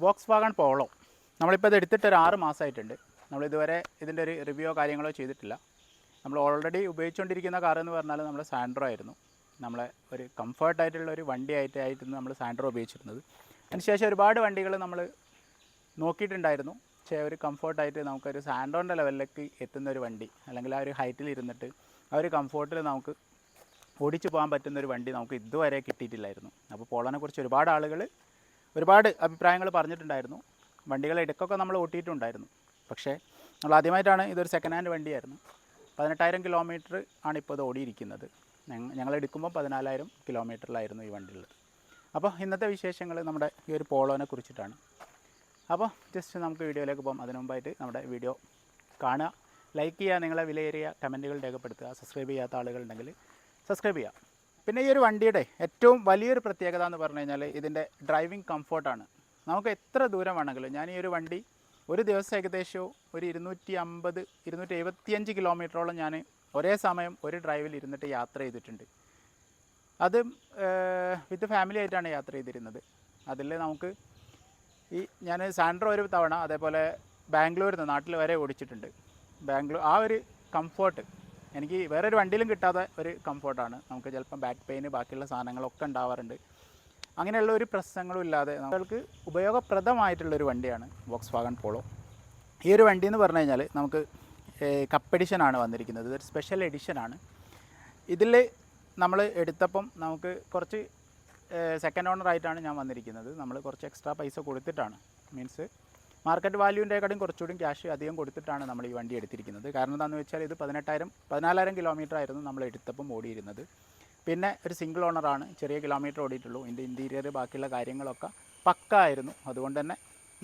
Volkswagen polo നമ്മളിപ്പോൾ ഇത് എടുത്തിട്ട് ഒരു 6 മാസമായിട്ടുണ്ട്. നമ്മളിതുവരെ ഇതിൻ്റെ ഒരു റിവ്യൂയോ കാര്യങ്ങളോ ചെയ്തിട്ടില്ല. നമ്മൾ ഓൾറെഡി ഉപയോഗിച്ചുകൊണ്ടിരിക്കുന്ന കാർ എന്ന് പറഞ്ഞാൽ നമ്മുടെ സാൻഡ്രോ ആയിരുന്നു. നമ്മളെ ഒരു കംഫർട്ടായിട്ടുള്ള ഒരു വണ്ടിയായിട്ടായിരുന്നു നമ്മൾ സാൻഡ്രോ ഉപയോഗിച്ചിരുന്നത്. അതിനുശേഷം ഒരുപാട് വണ്ടികൾ നമ്മൾ നോക്കിയിട്ടുണ്ടായിരുന്നു. പക്ഷേ ഒരു കംഫർട്ടായിട്ട് നമുക്കൊരു സാൻഡ്രോൻ്റെ ലെവലിലേക്ക് എത്തുന്ന ഒരു വണ്ടി, അല്ലെങ്കിൽ ആ ഒരു ഹൈറ്റിൽ ഇരുന്നിട്ട് ആ ഒരു കംഫർട്ടിൽ നമുക്ക് ഓടിച്ചു പോകാൻ പറ്റുന്നൊരു വണ്ടി നമുക്ക് ഇതുവരെ കിട്ടിയിട്ടില്ലായിരുന്നു. അപ്പോൾ പോളോനെക്കുറിച്ച് ഒരുപാട് ആളുകൾ ഒരുപാട് അഭിപ്രായങ്ങൾ പറഞ്ഞിട്ടുണ്ടായിരുന്നു. വണ്ടികൾ ഇടയ്ക്കൊക്കെ നമ്മൾ ഓട്ടിയിട്ടുണ്ടായിരുന്നു. പക്ഷേ നമ്മൾ ആദ്യമായിട്ടാണ് ഇതൊരു സെക്കൻഡ് ഹാൻഡ് വണ്ടിയായിരുന്നു. 18,000 കിലോമീറ്റർ ആണ് ഇപ്പോൾ ഇത് ഓടിയിരിക്കുന്നത്. ഞങ്ങൾ എടുക്കുമ്പോൾ 14,000 കിലോമീറ്ററിലായിരുന്നു ഈ വണ്ടി ഉള്ളത്. അപ്പോൾ ഇന്നത്തെ വിശേഷങ്ങൾ നമ്മുടെ ഈ ഒരു പോളോനെ കുറിച്ചിട്ടാണ്. അപ്പോൾ ജസ്റ്റ് നമുക്ക് വീഡിയോയിലേക്ക് പോകാം. അതിനു മുമ്പായിട്ട് നമ്മുടെ വീഡിയോ കാണുക, ലൈക്ക് ചെയ്യുക, നിങ്ങളെ വിലയേറിയ കമൻറ്റുകൾ രേഖപ്പെടുത്തുക. സബ്സ്ക്രൈബ് ചെയ്യാത്ത ആളുകളുണ്ടെങ്കിൽ സബ്സ്ക്രൈബ് ചെയ്യുക. പിന്നെ ഈ ഒരു വണ്ടിയുടെ ഏറ്റവും വലിയൊരു പ്രത്യേകത എന്ന് പറഞ്ഞു കഴിഞ്ഞാൽ ഇതിൻ്റെ ഡ്രൈവിംഗ് കംഫർട്ടാണ്. നമുക്ക് എത്ര ദൂരം വേണമെങ്കിലും, ഞാൻ ഈ ഒരു വണ്ടി ഒരു ദിവസം ഏകദേശം ഒരു 250-275 കിലോമീറ്ററോളം ഞാൻ ഒരേ സമയം ഒരു ഡ്രൈവിൽ ഇരുന്നിട്ട് യാത്ര ചെയ്തിട്ടുണ്ട്. അത് വിത്ത് ഫാമിലി ആയിട്ടാണ് യാത്ര ചെയ്തിരുന്നത്. അതിൽ നമുക്ക് ഞാൻ സാൻഡ്രോ ഒരു തവണ, അതേപോലെ ബാംഗ്ലൂരിൽ നിന്ന് നാട്ടിൽ വരെ ഓടിച്ചിട്ടുണ്ട്. ആ ഒരു കംഫർട്ട് എനിക്ക് വേറൊരു വണ്ടിയിലും കിട്ടാത്ത ഒരു കംഫർട്ടാണ്. നമുക്ക് ചിലപ്പം ബാക്ക് പെയിന് ബാക്കിയുള്ള സാധനങ്ങളൊക്കെ ഉണ്ടാവാറുണ്ട്. അങ്ങനെയുള്ള ഒരു പ്രശ്നങ്ങളും ഇല്ലാതെ നമുക്ക് ഉപയോഗപ്രദമായിട്ടുള്ളൊരു വണ്ടിയാണ് വോക്സ്വാഗൺ പോളോ. ഈ ഒരു വണ്ടി എന്ന് പറഞ്ഞു കഴിഞ്ഞാൽ നമുക്ക് കപ്പ് എഡിഷനാണ് വന്നിരിക്കുന്നത്. ഇതൊരു സ്പെഷ്യൽ എഡിഷനാണ്. ഇതിൽ നമ്മൾ എടുത്തപ്പം നമുക്ക് കുറച്ച് സെക്കൻഡ് ഓണറായിട്ടാണ് ഞാൻ വന്നിരിക്കുന്നത്. നമ്മൾ കുറച്ച് എക്സ്ട്രാ പൈസ കൊടുത്തിട്ടാണ്, മീൻസ് മാർക്കറ്റ് വാല്യൂവിൻ്റെക്കാളും കുറച്ചുകൂടി ക്യാഷ് അധികം കൊടുത്തിട്ടാണ് നമ്മൾ ഈ വണ്ടി എടുത്തിരിക്കുന്നത്. കാരണം എന്താണെന്ന് വെച്ചാൽ ഇത് 14,000 കിലോമീറ്റർ ആയിരുന്നു നമ്മൾ എടുത്തപ്പം ഓടിയിരുന്നത്. പിന്നെ ഒരു സിംഗിൾ ഓണറാണ്, ചെറിയ കിലോമീറ്റർ ഓടിയിട്ടുള്ളൂ. ഇതിൻ്റെ ഇൻറ്റീരിയർ ബാക്കിയുള്ള കാര്യങ്ങളൊക്കെ പക്ക ആയിരുന്നു. അതുകൊണ്ട് തന്നെ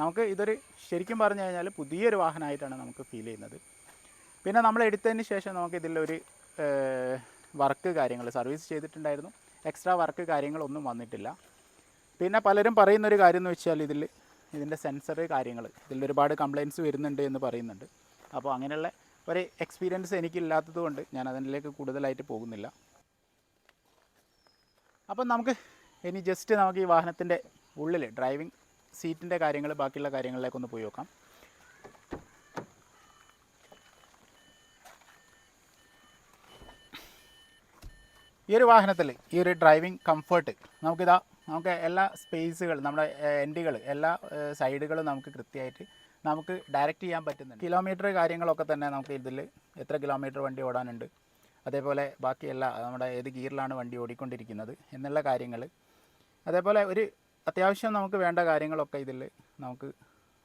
നമുക്ക് ഇതൊരു ശരിക്കും പറഞ്ഞു കഴിഞ്ഞാൽ പുതിയൊരു വാഹനമായിട്ടാണ് നമുക്ക് ഫീൽ ചെയ്യുന്നത്. പിന്നെ നമ്മൾ എടുത്തതിന് ശേഷം നമുക്ക് ഇതിലൊരു വർക്ക് കാര്യങ്ങൾ സർവീസ് ചെയ്തിട്ടുണ്ടായിരുന്നു. എക്സ്ട്രാ വർക്ക് കാര്യങ്ങളൊന്നും വന്നിട്ടില്ല. പിന്നെ പലരും പറയുന്നൊരു കാര്യം എന്ന് വെച്ചാൽ ഇതിൻ്റെ സെൻസർ കാര്യങ്ങൾ ഇതിൽ ഒരുപാട് കംപ്ലയിൻറ്റ്സ് വരുന്നുണ്ട് എന്ന് പറയുന്നുണ്ട്. അപ്പോൾ അങ്ങനെയുള്ള ഒരു എക്സ്പീരിയൻസ് എനിക്കില്ലാത്തത് കൊണ്ട് ഞാൻ അതിലേക്ക് കൂടുതലായിട്ട് പോകുന്നില്ല. അപ്പം നമുക്ക് ഇനി ജസ്റ്റ് നമുക്ക് ഈ വാഹനത്തിൻ്റെ ഉള്ളിൽ ഡ്രൈവിംഗ് സീറ്റിൻ്റെ കാര്യങ്ങൾ ബാക്കിയുള്ള കാര്യങ്ങളിലേക്കൊന്ന് പോയി നോക്കാം. ഈ ഒരു വാഹനത്തിൽ ഈ ഒരു ഡ്രൈവിംഗ് കംഫർട്ട് നമുക്ക് എല്ലാ സ്പേസുകൾ, നമ്മുടെ എൻഡുകൾ, എല്ലാ സൈഡുകളും നമുക്ക് കൃത്യമായിട്ട് നമുക്ക് ഡയറക്റ്റ് ചെയ്യാൻ പറ്റുന്നുണ്ട്. കിലോമീറ്റർ കാര്യങ്ങളൊക്കെ തന്നെ നമുക്ക് ഇതിൽ എത്ര കിലോമീറ്റർ വണ്ടി ഓടാനുണ്ട്, അതേപോലെ ബാക്കിയെല്ലാം നമ്മുടെ ഏത് ഗിയറിലാണ് വണ്ടി ഓടിക്കൊണ്ടിരിക്കുന്നത് എന്നുള്ള കാര്യങ്ങൾ, അതേപോലെ ഒരു അത്യാവശ്യം നമുക്ക് വേണ്ട കാര്യങ്ങളൊക്കെ ഇതിൽ നമുക്ക്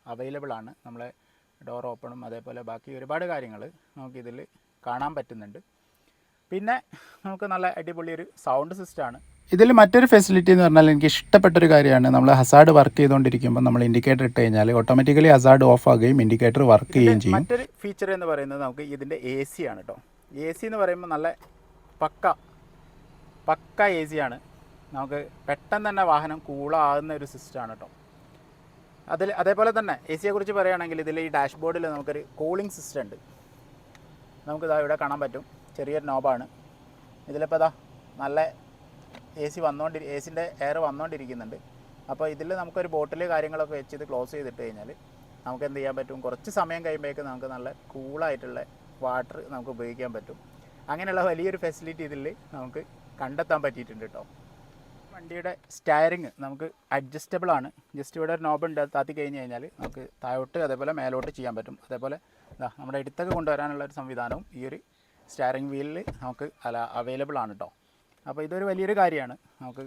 അവൈലബിൾ ആണ്. നമ്മളെ ഡോർ ഓപ്പണും അതേപോലെ ബാക്കി ഒരുപാട് കാര്യങ്ങൾ നമുക്കിതിൽ കാണാൻ പറ്റുന്നുണ്ട്. പിന്നെ നമുക്ക് നല്ല അടിപൊളി ഒരു സൗണ്ട് സിസ്റ്റമാണ്. ഇതിൽ മറ്റൊരു ഫെസിലിറ്റി എന്ന് പറഞ്ഞാൽ എനിക്ക് ഇഷ്ടപ്പെട്ടൊരു കാര്യമാണ്, നമ്മൾ ഹസാർഡ് വർക്ക് ചെയ്തുകൊണ്ടിരിക്കുമ്പോൾ നമ്മൾ ഇൻഡിക്കേറ്റർ ഇട്ട് കഴിഞ്ഞാൽ ഓട്ടോമാറ്റിക്കലി ഹസാർഡ് ഓഫ് ആകുകയും ഇൻഡിക്കേറ്റർ വർക്ക് ചെയ്യുകയും ചെയ്യും. മറ്റൊരു ഫീച്ചർ എന്ന് പറയുന്നത് നമുക്ക് ഇതിൻ്റെ AC ആണ് കേട്ടോ. AC എന്ന് പറയുമ്പോൾ നല്ല പക്ക AC ആണ്. നമുക്ക് പെട്ടെന്ന് തന്നെ വാഹനം കൂളാകുന്ന ഒരു സിസ്റ്റമാണ് കേട്ടോ. അതേപോലെ തന്നെ AC കുറിച്ച് പറയുകയാണെങ്കിൽ ഇതിൽ ഈ ഡാഷ്ബോർഡിൽ നമുക്കൊരു കൂളിംഗ് സിസ്റ്റം ഉണ്ട്. നമുക്കിതാ ഇവിടെ കാണാൻ പറ്റും, ചെറിയൊരു നോബാണ്. ഇതിലിപ്പോൾ നല്ല ACൻ്റെ എയർ വന്നുകൊണ്ടിരിക്കുന്നുണ്ട്. അപ്പോൾ ഇതിൽ നമുക്കൊരു ബോട്ടിൽ കാര്യങ്ങളൊക്കെ വെച്ച് ഇത് ക്ലോസ് ചെയ്തിട്ട് കഴിഞ്ഞാൽ നമുക്ക് എന്ത് ചെയ്യാൻ പറ്റും, കുറച്ച് സമയം കഴിയുമ്പോഴേക്ക് നമുക്ക് നല്ല കൂളായിട്ടുള്ള വാട്ടർ നമുക്ക് ഉപയോഗിക്കാൻ പറ്റും. അങ്ങനെയുള്ള വലിയൊരു ഫെസിലിറ്റി ഇതിൽ നമുക്ക് കണ്ടെത്താൻ പറ്റിയിട്ടുണ്ട് കേട്ടോ. വണ്ടിയുടെ സ്റ്റയറിങ് നമുക്ക് അഡ്ജസ്റ്റബിൾ ആണ്. ജസ്റ്റ് ഇവിടെ ഒരു നോബ് ഉണ്ട്, താത്തി കഴിഞ്ഞ് കഴിഞ്ഞാൽ നമുക്ക് താഴോട്ട് അതേപോലെ മേലോട്ട് ചെയ്യാൻ പറ്റും. അതേപോലെ നമ്മുടെ അടുത്തൊക്കെ കൊണ്ടുവരാനുള്ള ഒരു സംവിധാനവും ഈ ഒരു സ്റ്റിയറിംഗ് വീലിൽ നമുക്ക് അവൈലബിൾ ആണ് കേട്ടോ. അപ്പോൾ ഇതൊരു വലിയൊരു കാര്യമാണ്. നമുക്ക്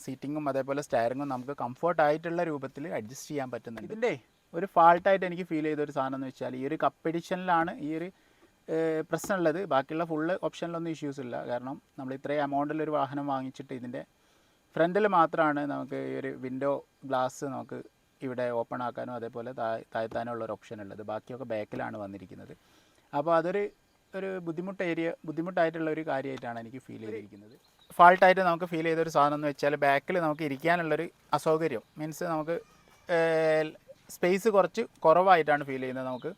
സീറ്റിങ്ങും അതേപോലെ സ്റ്റയറിങ്ങും നമുക്ക് കംഫർട്ടായിട്ടുള്ള രൂപത്തിൽ അഡ്ജസ്റ്റ് ചെയ്യാൻ പറ്റുന്നുണ്ട്. ഇതിൻ്റെ ഒരു ഫാൾട്ടായിട്ട് എനിക്ക് ഫീൽ ചെയ്തൊരു സാധനം എന്ന് വെച്ചാൽ ഈ ഒരു കപ്പ് എഡിഷനിലാണ് ഈ ഒരു പ്രശ്നമുള്ളത്. ബാക്കിയുള്ള ഫുള്ള് ഓപ്ഷനിലൊന്നും ഇഷ്യൂസ് ഇല്ല. കാരണം നമ്മൾ ഇത്രയും എമൗണ്ടിലൊരു വാഹനം വാങ്ങിച്ചിട്ട് ഇതിൻ്റെ ഫ്രണ്ടിൽ മാത്രമാണ് നമുക്ക് ഈ ഒരു വിൻഡോ ഗ്ലാസ് നമുക്ക് ഇവിടെ ഓപ്പൺ ആക്കാനും അതേപോലെ താഴ്ത്താനും ഉള്ളൊരു ഓപ്ഷൻ ഉള്ളത്. ബാക്കിയൊക്കെ ബാക്കിലാണ് വന്നിരിക്കുന്നത്. അപ്പോൾ അതൊരു ബുദ്ധിമുട്ടായിട്ടുള്ള ഒരു കാര്യമായിട്ടാണ് എനിക്ക് ഫീൽ ചെയ്തിരിക്കുന്നത്. ഫാൾട്ടായിട്ട് നമുക്ക് ഫീൽ ചെയ്തൊരു സാധനം എന്ന് വെച്ചാൽ ബാക്കിൽ നമുക്ക് ഇരിക്കാനുള്ളൊരു അസൗകര്യം, മീൻസ് നമുക്ക് സ്പേസ് കുറച്ച് കുറവായിട്ടാണ് ഫീൽ ചെയ്യുന്നത്. നമുക്ക്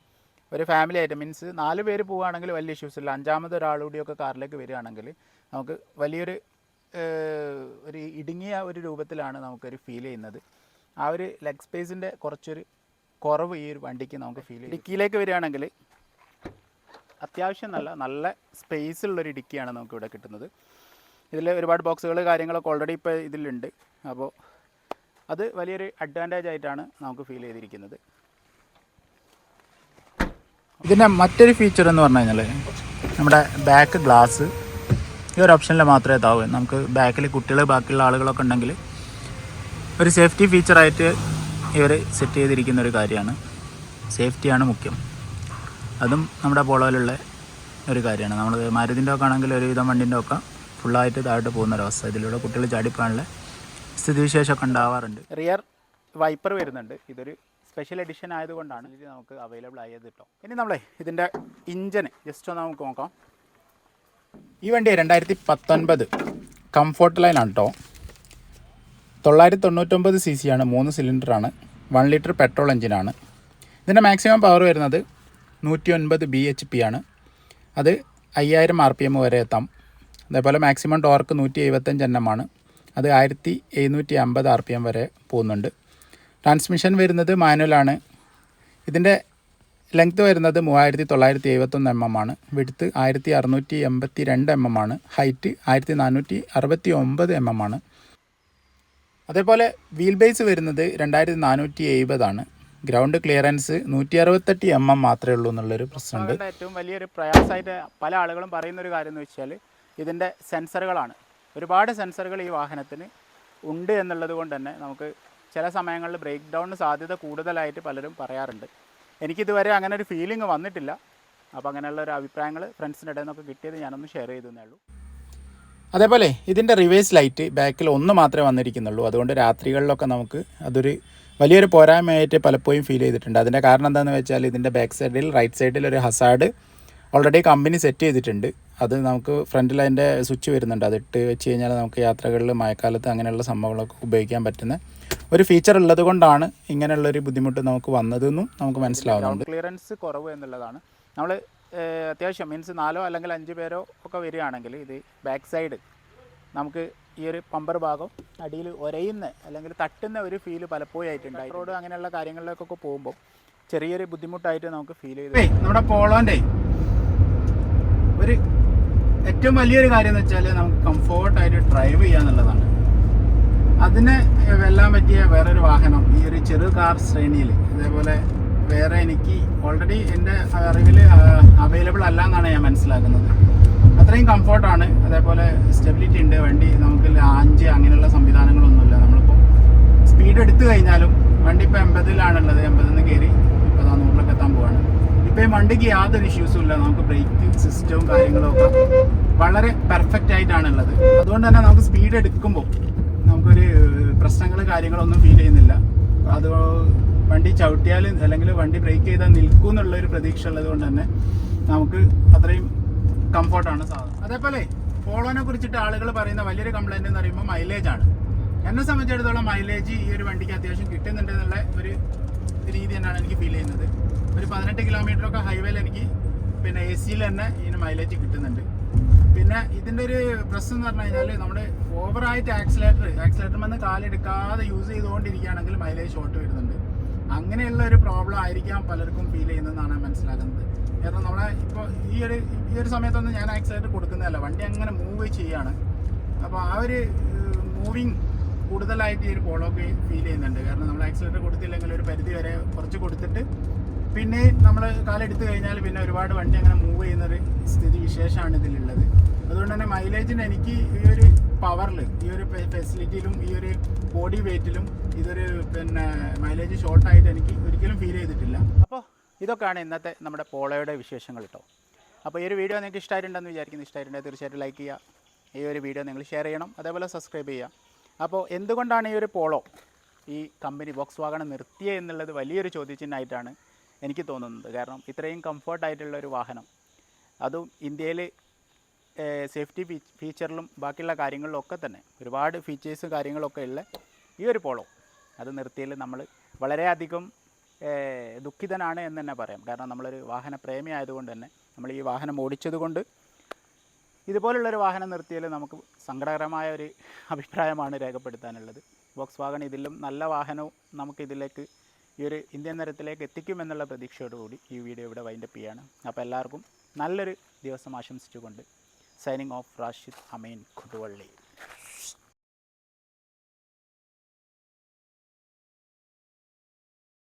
ഒരു ഫാമിലി ആയിട്ട്, മീൻസ് 4 പേര് പോവുകയാണെങ്കിൽ വലിയ ഇഷ്യൂസ് ഇല്ല. 5ാമത് ഒരാളുകൂടിയൊക്കെ കാറിലേക്ക് വരികയാണെങ്കിൽ നമുക്ക് വലിയൊരു ഒരു ഇടുങ്ങിയ ഒരു രൂപത്തിലാണ് നമുക്കൊരു ഫീൽ ചെയ്യുന്നത്. ആ ഒരു ലെഗ് സ്പേസിൻ്റെ കുറച്ചൊരു കുറവ് ഈ ഒരു വണ്ടിക്ക് നമുക്ക് ഫീൽ ചെയ്യും. ഡിക്കിയിലേക്ക് വരികയാണെങ്കിൽ അത്യാവശ്യം നല്ല സ്പേസ് ഉള്ളൊരു ഡിക്കിയാണ് നമുക്കിവിടെ കിട്ടുന്നത്. ഇതിൽ ഒരുപാട് ബോക്സുകൾ കാര്യങ്ങളൊക്കെ ഓൾറെഡി ഇപ്പോൾ ഇതിലുണ്ട്. അപ്പോൾ അത് വലിയൊരു അഡ്വാൻറ്റേജ് ആയിട്ടാണ് നമുക്ക് ഫീൽ ചെയ്തിരിക്കുന്നത്. ഇതിൻ്റെ മറ്റൊരു ഫീച്ചർ എന്ന് പറഞ്ഞു കഴിഞ്ഞാൽ നമ്മുടെ ബാക്ക് ഗ്ലാസ് ഈ ഒരു ഓപ്ഷനിൽ മാത്രമേ ഇതാവൂ. നമുക്ക് ബാക്കിൽ കുട്ടികൾ ബാക്കിയുള്ള ആളുകളൊക്കെ ഉണ്ടെങ്കിൽ ഒരു സേഫ്റ്റി ഫീച്ചറായിട്ട് ഇവർ സെറ്റ് ചെയ്തിരിക്കുന്ന ഒരു കാര്യമാണ്. സേഫ്റ്റിയാണ് മുഖ്യം. അതും നമ്മുടെ പോളോയിലുള്ള ഒരു കാര്യമാണ്. നമ്മൾ മാരുതിൻ്റെ ഒക്കെ ആണെങ്കിൽ ഒരുവിധം വണ്ടിൻ്റെ ഒക്കെ ഫുള്ളായിട്ട് താഴോട്ട് പോകുന്നൊരവസ്ഥ. ഇതിലൂടെ കുട്ടികൾ ചാടിപ്പോകാനുള്ള സ്ഥിതിവിശേഷമൊക്കെ ഉണ്ടാവാറുണ്ട്. റിയർ വൈപ്പർ വരുന്നുണ്ട്. ഇതൊരു സ്പെഷ്യൽ എഡിഷൻ ആയതുകൊണ്ടാണ് ഇത് നമുക്ക് അവൈലബിൾ ആയത് കേട്ടോ. ഇനി നമ്മളെ ഇതിൻ്റെ ഇഞ്ചന് ജസ്റ്റ് ഒന്ന് നമുക്ക് നോക്കാം. ഈ വണ്ടി 2019 കംഫോർട്ട് ലൈനാണ് കേട്ടോ. 999 cc ആണ്, 3 സിലിണ്ടറാണ്, 1 ലിറ്റർ പെട്രോൾ എഞ്ചിനാണ്. ഇതിൻ്റെ മാക്സിമം പവർ വരുന്നത് 109 bhp ആണ്. അത് 5000 rpm വരെ എത്താം. അതേപോലെ മാക്സിമം ടോർക്ക് 175 Nm ആണ്. അത് 1750 rpm വരെ പോകുന്നുണ്ട്. ട്രാൻസ്മിഷൻ വരുന്നത് മാനുവലാണ്. ഇതിൻ്റെ ലെങ്ത്ത് വരുന്നത് 3971 mm ആണ്. വിഡ്ത്ത് 1682 mm ആണ്. ഹൈറ്റ് 1469 mm ആണ്. അതേപോലെ വീൽ ബേസ് വരുന്നത് 2470 ആണ്. ഗ്രൗണ്ട് ക്ലിയറൻസ് 168 mm മാത്രമേ ഉള്ളൂ എന്നുള്ളൊരു പ്രശ്നമുണ്ട്. ഏറ്റവും വലിയൊരു പ്രയാസമായിട്ട് പല ആളുകളും പറയുന്നൊരു കാര്യം എന്ന് വെച്ചാൽ ഇതിൻ്റെ സെൻസറുകളാണ്. ഒരുപാട് സെൻസറുകൾ ഈ വാഹനത്തിന് ഉണ്ട് എന്നുള്ളത് കൊണ്ട് തന്നെ നമുക്ക് ചില സമയങ്ങളിൽ ബ്രേക്ക് ഡൗണിന് സാധ്യത കൂടുതലായിട്ട് പലരും പറയാറുണ്ട്. എനിക്കിതുവരെ അങ്ങനെ ഒരു ഫീലിംഗ് വന്നിട്ടില്ല. അപ്പോൾ അങ്ങനെയുള്ള ഒരു അഭിപ്രായങ്ങൾ ഫ്രണ്ട്സിൻ്റെ ഇടയിൽ നിന്നൊക്കെ കിട്ടിയത് ഞാനൊന്ന് ഷെയർ ചെയ്തേ ഉള്ളൂ. അതേപോലെ ഇതിൻ്റെ റിവേഴ്സ് ലൈറ്റ് ബാക്കിൽ ഒന്ന് മാത്രമേ വന്നിരിക്കുന്നുള്ളൂ. അതുകൊണ്ട് രാത്രികളിലൊക്കെ നമുക്ക് അതൊരു വലിയൊരു പോരായ്മയായിട്ട് പലപ്പോഴും ഫീൽ ചെയ്തിട്ടുണ്ട്. അതിൻ്റെ കാരണം എന്താണെന്ന് വെച്ചാൽ ഇതിൻ്റെ ബാക്ക് സൈഡിൽ റൈറ്റ് സൈഡിൽ ഒരു ഹസാർഡ് ഓൾറെഡി കമ്പനി സെറ്റ് ചെയ്തിട്ടുണ്ട്. അത് നമുക്ക് ഫ്രണ്ടിൽ അതിൻ്റെ സ്വിച്ച് വരുന്നുണ്ട്. അതിട്ട് വെച്ച് കഴിഞ്ഞാൽ നമുക്ക് യാത്രകളിൽ മഴക്കാലത്ത് അങ്ങനെയുള്ള സംഭവങ്ങളൊക്കെ ഉപയോഗിക്കാൻ പറ്റുന്ന ഒരു ഫീച്ചർ ഉള്ളത് കൊണ്ടാണ് ഇങ്ങനെയുള്ളൊരു ബുദ്ധിമുട്ട് നമുക്ക് വന്നതെന്നും നമുക്ക് മനസ്സിലാവുന്നുണ്ട്. ക്ലിയറൻസ് കുറവ് എന്നുള്ളതാണ്. നമ്മൾ അത്യാവശ്യം മീൻസ് 4 അല്ലെങ്കിൽ 5 പേരോ ഒക്കെ വരികയാണെങ്കിൽ ഇത് ബാക്ക് സൈഡ് നമുക്ക് ഈ ഒരു പമ്പർ ഭാഗം അടിയിൽ ഒരയുന്ന അല്ലെങ്കിൽ തട്ടുന്ന ഒരു ഫീല് പലപ്പോഴും ആയിട്ടുണ്ട്. റോഡ് അങ്ങനെയുള്ള കാര്യങ്ങളിലേക്കൊക്കെ പോകുമ്പോൾ ചെറിയൊരു ബുദ്ധിമുട്ടായിട്ട് നമുക്ക് ഫീൽ ചെയ്തു. നമ്മുടെ പോളോൻ്റെ ഒരു ഏറ്റവും വലിയൊരു കാര്യം എന്ന് വെച്ചാൽ നമുക്ക് കംഫോർട്ടായിട്ട് ഡ്രൈവ് ചെയ്യുക എന്നുള്ളതാണ്. അതിന് വെല്ലാൻ പറ്റിയ വേറൊരു വാഹനം ഈ ഒരു ചെറു കാർ ശ്രേണിയിൽ ഇതേപോലെ വേറെ എനിക്ക് ഓൾറെഡി എൻ്റെ അറിവിൽ അവൈലബിൾ അല്ല എന്നാണ് ഞാൻ മനസ്സിലാക്കുന്നത്. അത്രയും കംഫോർട്ടാണ്. അതേപോലെ സ്റ്റെബിലിറ്റി ഉണ്ട്. വണ്ടി നമുക്ക് ലാഞ്ച് അങ്ങനെയുള്ള സംവിധാനങ്ങളൊന്നുമില്ല. നമ്മളിപ്പോൾ സ്പീഡ് എടുത്തു കഴിഞ്ഞാലും വണ്ടി ഇപ്പോൾ 80-ലാണുള്ളത്. 80-ന്ന് കയറി ഇപ്പോൾ 100-ലൊക്കെ എത്താൻ പോവാണ്. ഇപ്പോൾ ഈ വണ്ടിക്ക് യാതൊരു ഇഷ്യൂസും ഇല്ല. നമുക്ക് ബ്രേക്ക് സിസ്റ്റവും കാര്യങ്ങളും ഒക്കെ വളരെ പെർഫെക്റ്റ് ആയിട്ടാണുള്ളത്. അതുകൊണ്ട് തന്നെ നമുക്ക് സ്പീഡ് എടുക്കുമ്പോൾ നമുക്കൊരു പ്രശ്നങ്ങൾ കാര്യങ്ങളൊന്നും ഫീൽ ചെയ്യുന്നില്ല. അത് വണ്ടി ചവിട്ടിയാൽ അല്ലെങ്കിൽ വണ്ടി ബ്രേക്ക് ചെയ്താൽ നിൽക്കും എന്നുള്ളൊരു പ്രതീക്ഷ ഉള്ളത് കൊണ്ട് തന്നെ നമുക്ക് അത്രയും കംഫോർട്ടാണ് സാധനം. അതേപോലെ പോളോനെ കുറിച്ചിട്ട് ആളുകൾ പറയുന്ന വലിയൊരു കംപ്ലൈൻറ്റ് എന്ന് പറയുമ്പോൾ മൈലേജാണ്. എന്നെ സംബന്ധിച്ചിടത്തോളം മൈലേജ് ഈ ഒരു വണ്ടിക്ക് അത്യാവശ്യം കിട്ടുന്നുണ്ട് എന്നുള്ള ഒരു രീതി തന്നെയാണ് എനിക്ക് ഫീൽ ചെയ്യുന്നത്. ഒരു 18 കിലോമീറ്ററൊക്കെ ഹൈവേയിൽ എനിക്ക് പിന്നെ AC-യിൽ തന്നെ ഇതിന് മൈലേജ് കിട്ടുന്നുണ്ട്. പിന്നെ ഇതിൻ്റെ ഒരു പ്രശ്നം എന്ന് പറഞ്ഞു കഴിഞ്ഞാൽ നമ്മുടെ ഓവറായിട്ട് ആക്സിലേറ്റർ വന്ന് കാലെടുക്കാതെ യൂസ് ചെയ്തുകൊണ്ടിരിക്കുകയാണെങ്കിൽ മൈലേജ് ഷോർട്ട് വരുന്നുണ്ട്. അങ്ങനെയുള്ള ഒരു പ്രോബ്ലം ആയിരിക്കാം പലർക്കും ഫീൽ ചെയ്യുന്നതെന്നാണ് മനസ്സിലാക്കുന്നത്. കാരണം നമ്മളെ ഇപ്പോൾ ഈ ഒരു സമയത്തൊന്നും ഞാൻ ആക്സിലേറ്റർ കൊടുക്കുന്നതല്ല, വണ്ടി അങ്ങനെ മൂവ് ചെയ്യാണ്. അപ്പോൾ ആ ഒരു മൂവിങ് കൂടുതലായിട്ട് ഈ ഒരു പോളോക്ക് ഫീൽ ചെയ്യുന്നുണ്ട്. കാരണം നമ്മൾ ആക്സിലേറ്റർ കൊടുത്തില്ലെങ്കിൽ ഒരു പരിധി വരെ കുറച്ച് കൊടുത്തിട്ട് പിന്നെ നമ്മൾ കാലെടുത്ത് കഴിഞ്ഞാൽ പിന്നെ ഒരുപാട് വണ്ടി അങ്ങനെ മൂവ് ചെയ്യുന്നൊരു സ്ഥിതി വിശേഷമാണ് ഇതിലുള്ളത്. അതുകൊണ്ട് തന്നെ മൈലേജിന് എനിക്ക് ഈ ഒരു പവറിൽ ഈ ഒരു ഫെസിലിറ്റിയിലും ഈ ഒരു ബോഡി വെയ്റ്റിലും ഇതൊരു പിന്നെ മൈലേജ് ഷോർട്ടായിട്ട് എനിക്ക് ഒരിക്കലും ഫീൽ ചെയ്തിട്ടില്ല. അപ്പോൾ ഇതൊക്കെയാണ് ഇന്നത്തെ നമ്മുടെ പോളോയുടെ വിശേഷങ്ങൾ കേട്ടോ. അപ്പോൾ ഈ ഒരു വീഡിയോ നിങ്ങൾക്ക് ഇഷ്ടമായിട്ടുണ്ടെന്ന് വിചാരിക്കുന്നു. ഇഷ്ടമായിട്ടുണ്ടെങ്കിൽ തീർച്ചയായിട്ടും ലൈക്ക് ചെയ്യുക. ഈ ഒരു വീഡിയോ നിങ്ങൾ ഷെയർ ചെയ്യണം. അതേപോലെ സബ്സ്ക്രൈബ് ചെയ്യുക. അപ്പോൾ എന്തുകൊണ്ടാണ് ഈ ഒരു പോളോ ഈ കമ്പനി Volkswagen നിർത്തിയത് എന്നുള്ളത് വലിയൊരു ചോദ്യചിഹ്നമായിട്ടാണ് എനിക്ക് തോന്നുന്നത്. കാരണം ഇത്രയും കംഫർട്ടായിട്ടുള്ളൊരു വാഹനം, അതും ഇന്ത്യയിൽ സേഫ്റ്റി ഫീച്ചറിലും ബാക്കിയുള്ള കാര്യങ്ങളിലും ഒക്കെ തന്നെ ഒരുപാട് ഫീച്ചേഴ്സും കാര്യങ്ങളൊക്കെ ഉള്ള ഈ ഒരു പോളോ അത് നിർത്തിയതിൽ നമ്മൾ വളരെയധികം ദുഃഖിതനാണ് എന്ന് തന്നെ പറയാം. കാരണം നമ്മളൊരു വാഹന പ്രേമി ആയതുകൊണ്ട് തന്നെ നമ്മൾ ഈ വാഹനം ഓടിച്ചതുകൊണ്ട് ഇതുപോലുള്ളൊരു വാഹനം നിർത്തിയതിൽ നമുക്ക് സങ്കടകരമായ ഒരു അഭിപ്രായമാണ് രേഖപ്പെടുത്താനുള്ളത്. വോക്സ്വാഗൺ ഇതിലും നല്ല വാഹനവും നമുക്കിതിലേക്ക് ഈ ഒരു ഇന്ത്യൻ നിരത്തിലേക്ക് എത്തിക്കുമെന്നുള്ള പ്രതീക്ഷയോടുകൂടി ഈ വീഡിയോ ഇവിടെ വൈൻഡപ്പ് ചെയ്യാണ്. അപ്പോൾ എല്ലാവർക്കും നല്ലൊരു ദിവസം ആശംസിച്ചുകൊണ്ട് സൈനിങ് ഓഫ് റാഷിദ് അമീൻ കൊടുവള്ളി.